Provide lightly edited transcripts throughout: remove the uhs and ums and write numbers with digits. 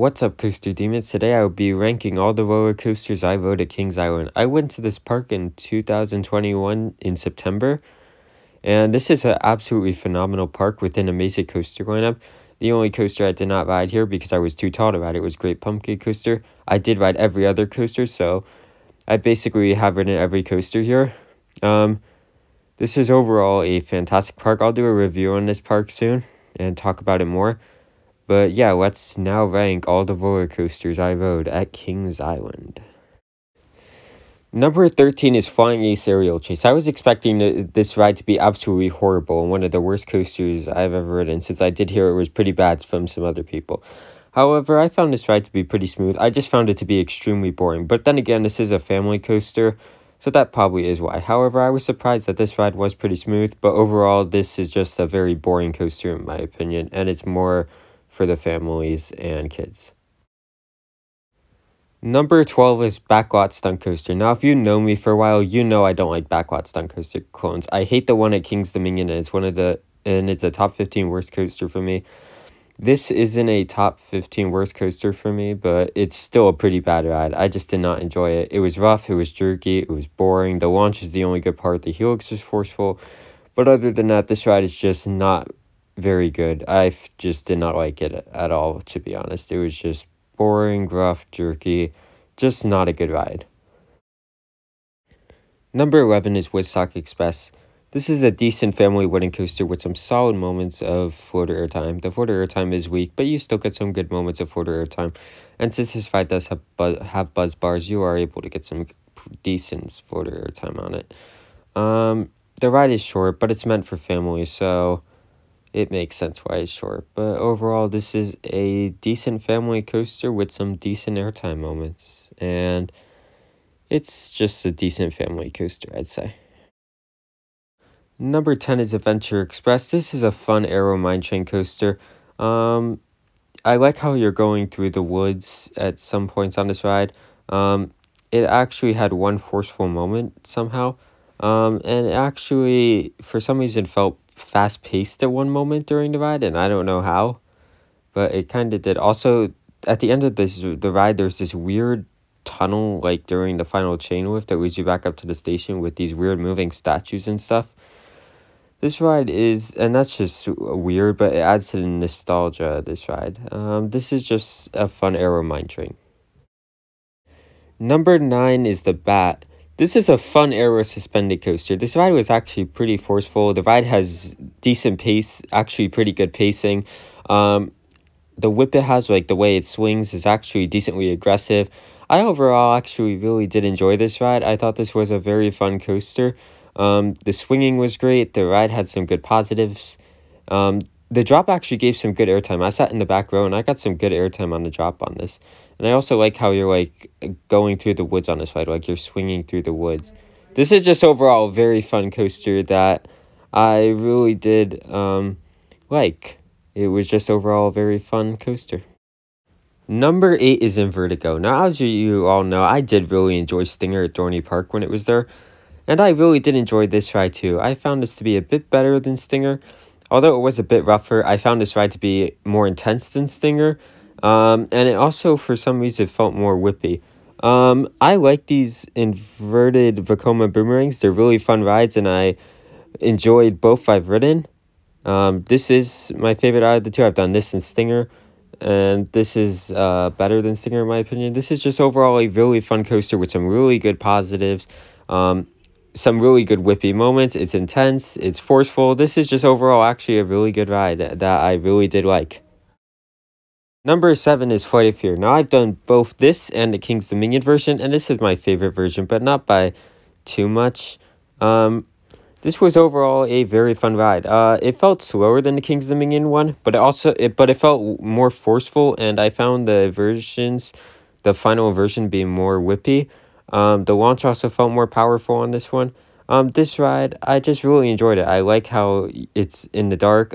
What's up, Coaster Demons? Today I will be ranking all the roller coasters I rode at Kings Island. I went to this park in 2021 in September, and this is an absolutely phenomenal park with an amazing coaster lineup. The only coaster I did not ride here because I was too tall to ride it was Great Pumpkin Coaster. I did ride every other coaster, so I basically have ridden every coaster here. This is overall a fantastic park. I'll do a review on this park soon and talk about it more. But yeah, let's now rank all the roller coasters I rode at Kings Island. Number 13 is Flying Ace Aerial Chase. I was expecting this ride to be absolutely horrible and one of the worst coasters I've ever ridden, since I did hear it was pretty bad from some other people. However, I found this ride to be pretty smooth. I just found it to be extremely boring. But then again, this is a family coaster, so that probably is why. However, I was surprised that this ride was pretty smooth, but overall, this is just a very boring coaster in my opinion, and it's more for the families and kids. Number 12 is Backlot Stunt Coaster. Now, if you know me for a while, you know I don't like Backlot Stunt Coaster clones. I hate the one at Kings Dominion, and it's a top 15 worst coaster for me. This isn't a top 15 worst coaster for me, but it's still a pretty bad ride. I just did not enjoy it. It was rough, it was jerky, it was boring. The launch is the only good part. The helix is forceful. But other than that, this ride is just not very good. I just did not like it at all, to be honest. It was just boring, rough, jerky, just not a good ride. Number 11 is Woodstock Express. This is a decent family wooden coaster with some solid moments of floater airtime. The floater airtime is weak, but you still get some good moments of floater airtime. And since this ride does have buzz bars, you are able to get some decent floater airtime on it. The ride is short, but it's meant for families, so it makes sense why it's short. But overall, this is a decent family coaster with some decent airtime moments. And it's just a decent family coaster, I'd say. Number 10 is Adventure Express. This is a fun aero mine train coaster. I like how you're going through the woods at some points on this ride. It actually had one forceful moment somehow. And it actually, for some reason, felt fast-paced at one moment during the ride, and I don't know how, but it kind of did. Also, at the end of the ride, there's this weird tunnel, like during the final chain lift, that leads you back up to the station with these weird moving statues and stuff. This ride is, and that's just weird, but it adds to the nostalgia of this ride. This is just a fun aero mine train. Number 9 is the Bat. This is a fun aero suspended coaster. This ride was actually pretty forceful. The ride has decent pace, actually pretty good pacing. The whip it has, like the way it swings, is actually decently aggressive. I overall actually really did enjoy this ride. I thought this was a very fun coaster. The swinging was great. The ride had some good positives. The drop actually gave some good airtime. I sat in the back row and I got some good airtime on the drop on this. And I also like how you're like going through the woods on this ride, like you're swinging through the woods. This is just overall a very fun coaster that I really did like. It was just overall a very fun coaster. Number 8 is in Vertigo. Now, as you all know, I did really enjoy Stinger at Dorney Park when it was there. And I really did enjoy this ride too. I found this to be a bit better than Stinger. Although it was a bit rougher, I found this ride to be more intense than Stinger. And it also, for some reason, felt more whippy. I like these inverted Vekoma boomerangs. They're really fun rides, and I enjoyed both I've ridden. This is my favorite out of the two. I've done this and Stinger, and this is better than Stinger in my opinion. This is just overall a really fun coaster with some really good positives. Some really good whippy moments. It's intense, it's forceful. This is just overall actually a really good ride that I really did like. Number 7 is Flight of Fear. Now, I've done both this and the Kings Dominion version, and this is my favorite version, but not by too much. This was overall a very fun ride. It felt slower than the Kings Dominion one, but it felt more forceful, and I found the final version being more whippy. The launch also felt more powerful on this one. This ride, I just really enjoyed it. I like how it's in the dark.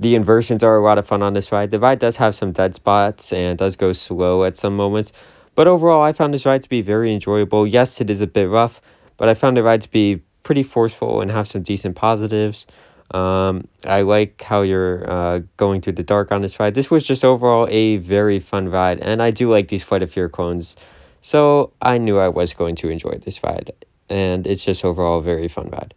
The inversions are a lot of fun on this ride. The ride does have some dead spots and does go slow at some moments. But overall, I found this ride to be very enjoyable. Yes, it is a bit rough, but I found the ride to be pretty forceful and have some decent positives. I like how you're going through the dark on this ride. This was just overall a very fun ride, and I do like these Flight of Fear clones, so I knew I was going to enjoy this ride, and it's just overall a very fun ride.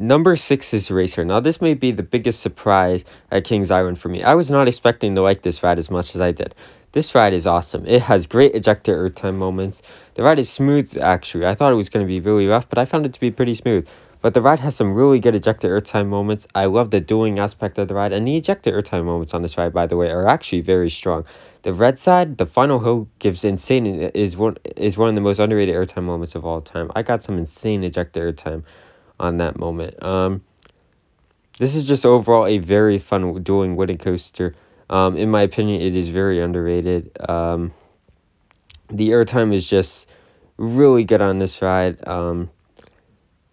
Number 6 is Racer. Now, this may be the biggest surprise at Kings Island for me. I was not expecting to like this ride as much as I did. This ride is awesome. It has great ejector earth time moments. The ride is smooth, actually. I thought it was going to be really rough, but I found it to be pretty smooth. But the ride has some really good ejector earth time moments. I love the dueling aspect of the ride, and the ejector earth time moments on this ride, by the way, are actually very strong. The red side, the final hill, gives insane, is one of the most underrated airtime moments of all time. I got some insane ejector airtime on that moment. This is just overall a very fun dueling wooden coaster. In my opinion, it is very underrated. The airtime is just really good on this ride.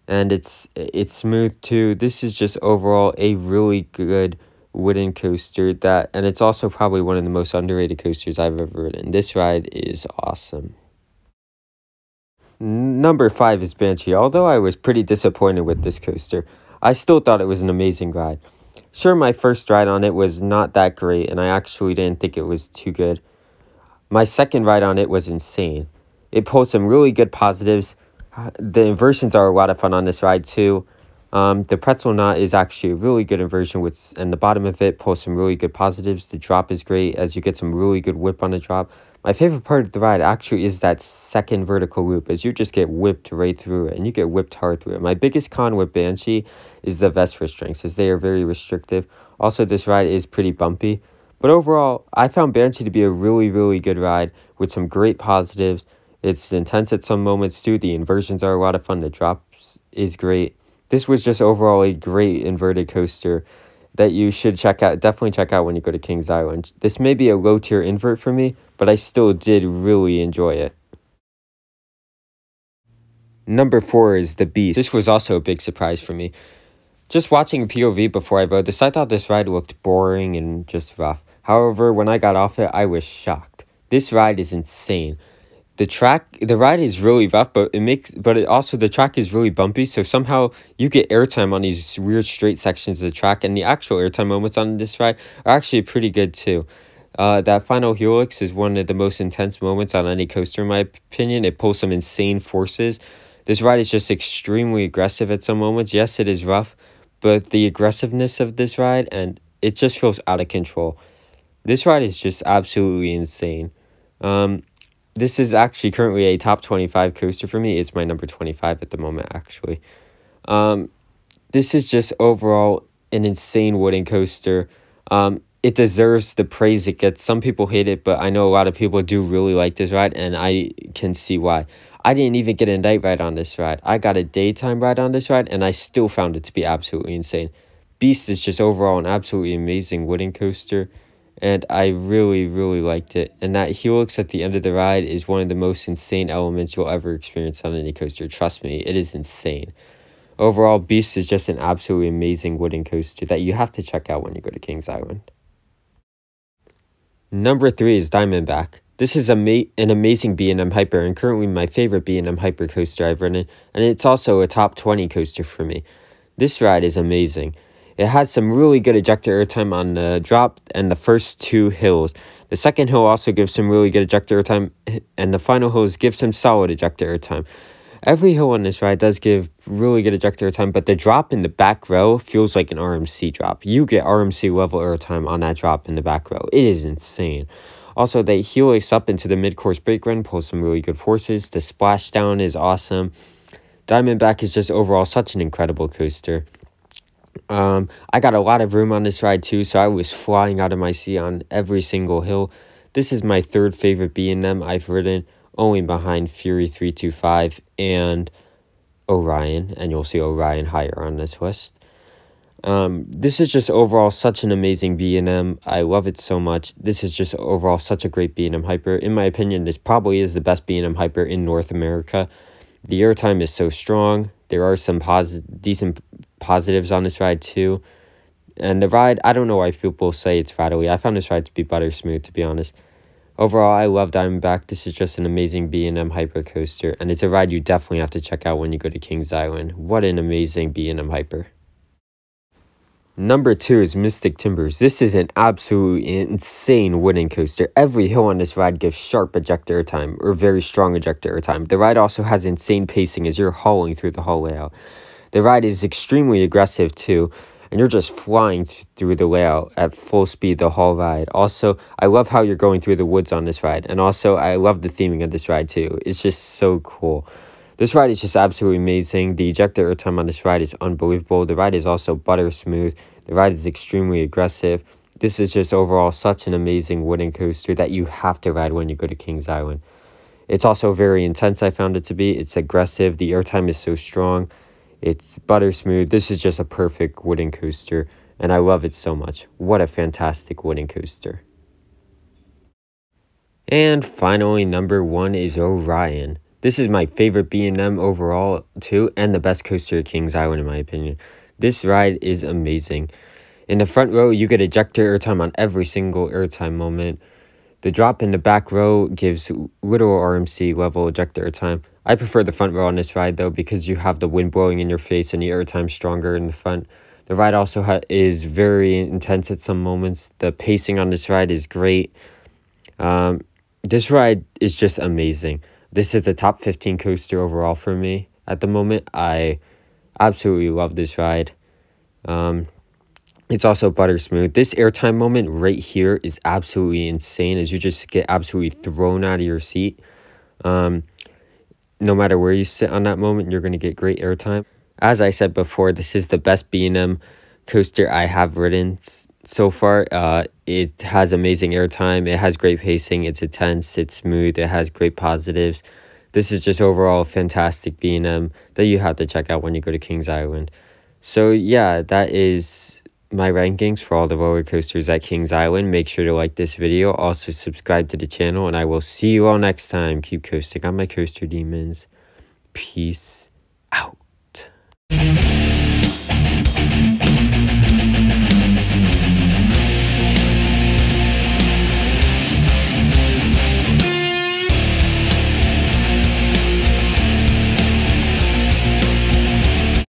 And it's smooth too. This is just overall a really good wooden coaster and it's also probably one of the most underrated coasters I've ever ridden. This ride is awesome. Number 5 is Banshee. Although I was pretty disappointed with this coaster, I still thought it was an amazing ride. Sure, my first ride on it was not that great, and I actually didn't think it was too good. My second ride on it was insane. It pulled some really good positives. The inversions are a lot of fun on this ride too. The pretzel knot is actually a really good inversion, and the bottom of it pulls some really good positives. The drop is great as you get some really good whip on the drop. My favorite part of the ride actually is that second vertical loop, as you just get whipped right through it, and you get whipped hard through it. My biggest con with Banshee is the vest restraints, as they are very restrictive. Also, this ride is pretty bumpy. But overall, I found Banshee to be a really, really good ride with some great positives. It's intense at some moments too. The inversions are a lot of fun. The drops is great. This was just overall a great inverted coaster that you should check out. Definitely check out when you go to Kings Island. This may be a low tier invert for me, but I still did really enjoy it. Number 4 is the Beast. This was also a big surprise for me. Just watching POV before I rode this, I thought this ride looked boring and just rough. However, when I got off it, I was shocked. This ride is insane. The ride is really rough, but the track is really bumpy, so somehow you get airtime on these weird straight sections of the track, and the actual airtime moments on this ride are actually pretty good too. That final helix is one of the most intense moments on any coaster, in my opinion. It pulls some insane forces. This ride is just extremely aggressive at some moments. Yes, it is rough, but the aggressiveness of this ride, and it just feels out of control. This ride is just absolutely insane. This is actually currently a top 25 coaster for me. It's my number 25 at the moment, actually. This is just overall an insane wooden coaster. It deserves the praise it gets. Some people hate it, but I know a lot of people do really like this ride, and I can see why. I didn't even get a night ride on this ride. I got a daytime ride on this ride, and I still found it to be absolutely insane. Beast is just overall an absolutely amazing wooden coaster, and I really, really liked it. And that helix at the end of the ride is one of the most insane elements you'll ever experience on any coaster. Trust me, it is insane. Overall, Beast is just an absolutely amazing wooden coaster that you have to check out when you go to Kings Island. Number 3 is Diamondback. This is an amazing B&M Hyper, and currently my favorite B&M Hyper coaster I've ridden, and it's also a top 20 coaster for me. This ride is amazing. It has some really good ejector airtime on the drop and the first 2 hills. The second hill also gives some really good ejector airtime, and the final hills give some solid ejector airtime. Every hill on this ride does give really good ejector airtime, but the drop in the back row feels like an RMC drop. You get RMC level airtime on that drop in the back row. It is insane. Also, they helix up into the mid-course brake run, pulls some really good forces. The splashdown is awesome. Diamondback is just overall such an incredible coaster. I got a lot of room on this ride too, so I was flying out of my seat on every single hill. This is my 3rd favorite B&M I've ridden, only behind Fury 325 and Orion, and you'll see Orion higher on this list. This is just overall such an amazing B&M. I love it so much. This is just overall such a great B&M Hyper. In my opinion, this probably is the best B&M Hyper in North America. The airtime is so strong. There are some decent positives on this ride too. And the ride, I don't know why people say it's rattly. I found this ride to be butter smooth, to be honest. Overall, I love Diamondback. This is just an amazing B&M Hyper coaster, and it's a ride you definitely have to check out when you go to Kings Island. What an amazing B&M Hyper. Number 2 is Mystic Timbers. This is an absolutely insane wooden coaster. Every hill on this ride gives sharp ejector time, or very strong ejector time. The ride also has insane pacing as you're hauling through the hull layout. The ride is extremely aggressive too, and you're just flying through the layout at full speed the whole ride. Also, I love how you're going through the woods on this ride, and also I love the theming of this ride too. It's just so cool. This ride is just absolutely amazing. The ejector time on this ride is unbelievable. The ride is also butter smooth. The ride is extremely aggressive. This is just overall such an amazing wooden coaster that you have to ride when you go to Kings Island. It's also very intense, I found it to be. It's aggressive. The airtime is so strong. It's butter smooth. This is just a perfect wooden coaster, and I love it so much. What a fantastic wooden coaster. And finally, number 1 is Orion. This is my favorite B&M overall, too, and the best coaster at Kings Island, in my opinion. This ride is amazing. In the front row, you get ejector airtime on every single airtime moment. The drop in the back row gives literal RMC level ejector airtime. I prefer the front row on this ride, though, because you have the wind blowing in your face and the airtime stronger in the front. The ride also is very intense at some moments. The pacing on this ride is great. This ride is just amazing. This is the top 15 coaster overall for me at the moment. I absolutely love this ride. It's also butter smooth. This airtime moment right here is absolutely insane as you just get absolutely thrown out of your seat. No matter where you sit on that moment, you're going to get great airtime. As I said before, this is the best B&M coaster I have ridden so far. It has amazing airtime. It has great pacing. It's intense. It's smooth. It has great positives. This is just overall a fantastic B&M that you have to check out when you go to Kings Island. So yeah, that is my rankings for all the roller coasters at Kings Island. Make sure to like this video. Also subscribe to the channel, and I will see you all next time. Keep coasting on my coaster demons. Peace out.